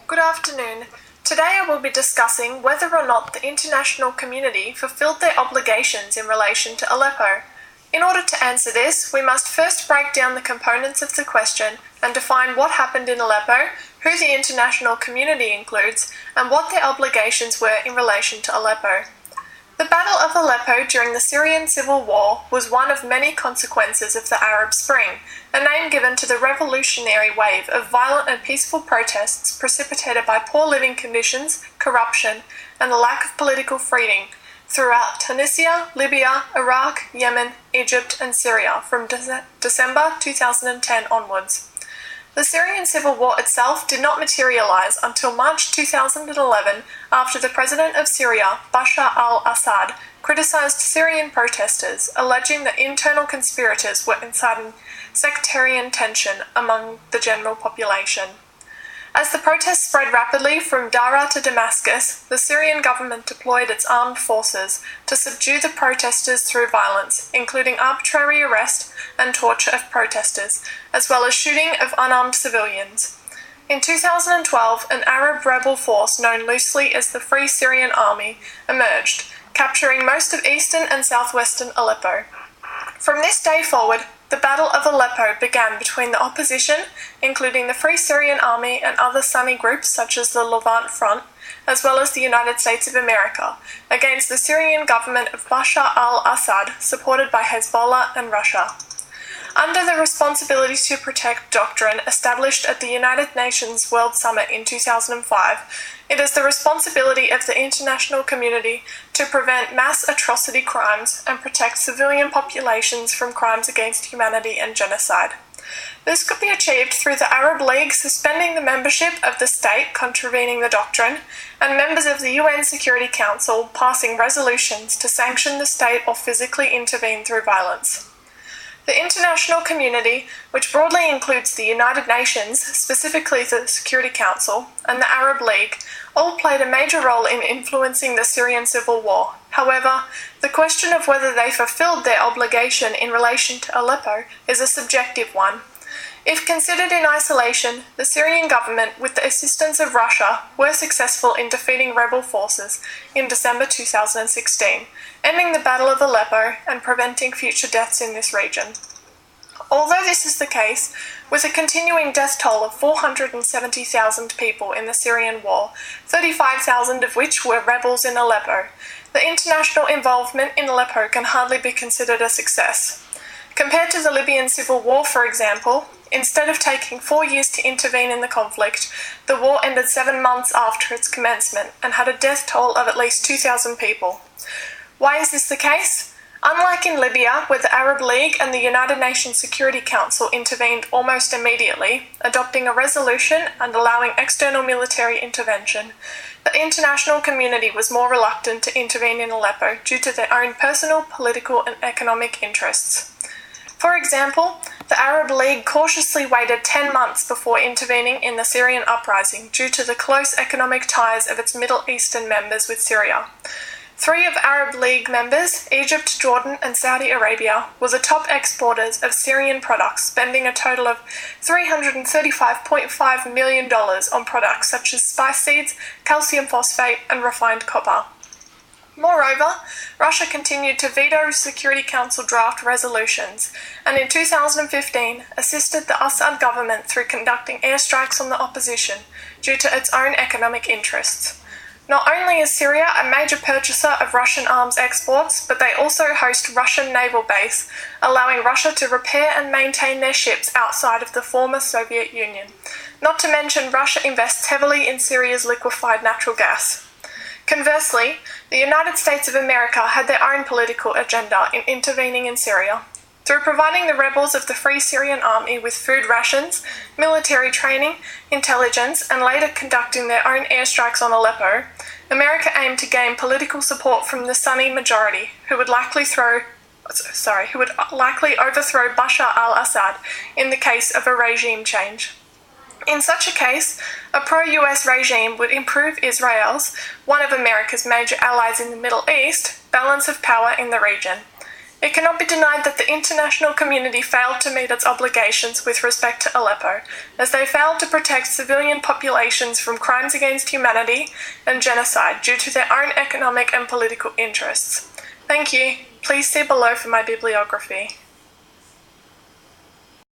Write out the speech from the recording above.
Good afternoon. Today I will be discussing whether or not the international community fulfilled their obligations in relation to Aleppo. In order to answer this, we must first break down the components of the question and define what happened in Aleppo, who the international community includes, and what their obligations were in relation to Aleppo. The Battle of Aleppo during the Syrian civil war was one of many consequences of the Arab Spring, a name given to the revolutionary wave of violent and peaceful protests precipitated by poor living conditions, corruption, and the lack of political freedom throughout Tunisia, Libya, Iraq, Yemen, Egypt, and Syria from December 2010 onwards. The Syrian civil war itself did not materialize until March 2011 after the president of Syria, Bashar al-Assad, criticized Syrian protesters, alleging that internal conspirators were inciting sectarian tension among the general population. As the protests spread rapidly from Daraa to Damascus, the Syrian government deployed its armed forces to subdue the protesters through violence, including arbitrary arrest and torture of protesters, as well as shooting of unarmed civilians. In 2012, an Arab rebel force known loosely as the Free Syrian Army emerged, capturing most of eastern and southwestern Aleppo. From this day forward, the Battle of Aleppo began between the opposition, including the Free Syrian Army and other Sunni groups such as the Levant Front, as well as the United States of America, against the Syrian government of Bashar al-Assad, supported by Hezbollah and Russia. Under the Responsibility to Protect doctrine established at the United Nations World Summit in 2005, it is the responsibility of the international community to prevent mass atrocity crimes and protect civilian populations from crimes against humanity and genocide. This could be achieved through the Arab League suspending the membership of the state contravening the doctrine, and members of the UN Security Council passing resolutions to sanction the state or physically intervene through violence. The international community, which broadly includes the United Nations, specifically the Security Council, and the Arab League, all played a major role in influencing the Syrian civil war. However, the question of whether they fulfilled their obligation in relation to Aleppo is a subjective one. If considered in isolation, the Syrian government, with the assistance of Russia, were successful in defeating rebel forces in December 2016, ending the Battle of Aleppo and preventing future deaths in this region. Although this is the case, with a continuing death toll of 470,000 people in the Syrian war, 35,000 of which were rebels in Aleppo, the international involvement in Aleppo can hardly be considered a success. Compared to the Libyan civil war, for example, instead of taking 4 years to intervene in the conflict, the war ended 7 months after its commencement and had a death toll of at least 2,000 people. Why is this the case? Unlike in Libya, where the Arab League and the United Nations Security Council intervened almost immediately, adopting a resolution and allowing external military intervention, the international community was more reluctant to intervene in Aleppo due to their own personal, political, and economic interests. For example, the Arab League cautiously waited 10 months before intervening in the Syrian uprising due to the close economic ties of its Middle Eastern members with Syria. 3 of Arab League members, Egypt, Jordan, and Saudi Arabia, were the top exporters of Syrian products, spending a total of $335.5 million on products such as spice seeds, calcium phosphate, and refined copper. Moreover, Russia continued to veto Security Council draft resolutions, and in 2015 assisted the Assad government through conducting airstrikes on the opposition due to its own economic interests. Not only is Syria a major purchaser of Russian arms exports, but they also host Russian naval base, allowing Russia to repair and maintain their ships outside of the former Soviet Union. Not to mention, Russia invests heavily in Syria's liquefied natural gas. Conversely, the United States of America had their own political agenda in intervening in Syria. Through providing the rebels of the Free Syrian Army with food rations, military training, intelligence, and later conducting their own airstrikes on Aleppo, America aimed to gain political support from the Sunni majority, who would likely overthrow Bashar al-Assad in the case of a regime change. In such a case, a pro-US regime would improve Israel's, one of America's major allies in the Middle East, balance of power in the region. It cannot be denied that the international community failed to meet its obligations with respect to Aleppo, as they failed to protect civilian populations from crimes against humanity and genocide due to their own economic and political interests. Thank you. Please see below for my bibliography.